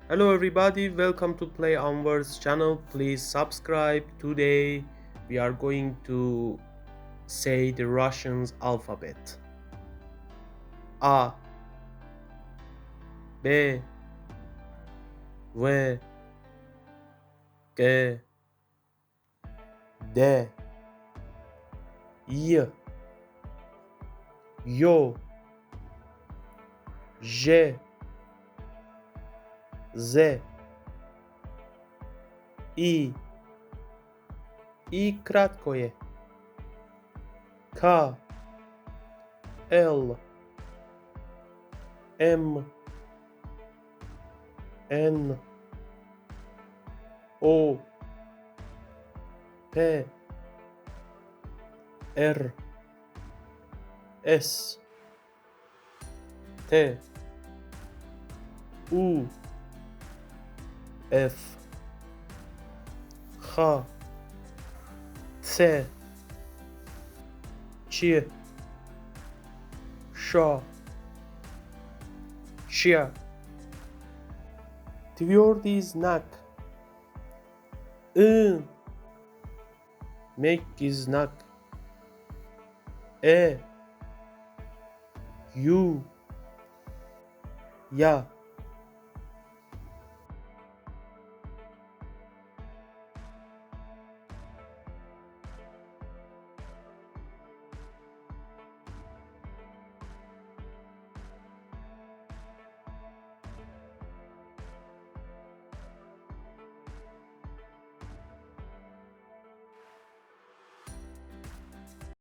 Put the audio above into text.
Hello everybody, welcome to PlayOnWords channel. Please subscribe. Today we are going to say the Russian alphabet. A, B, V, G, D, Y, Yo, J, Z, I kratko je, K, L, M, N, O, P, R, S, T, U, F, H, C, Ç, Ş, Ç. Tvrdi znak. I, mekki znak. E, U, ya.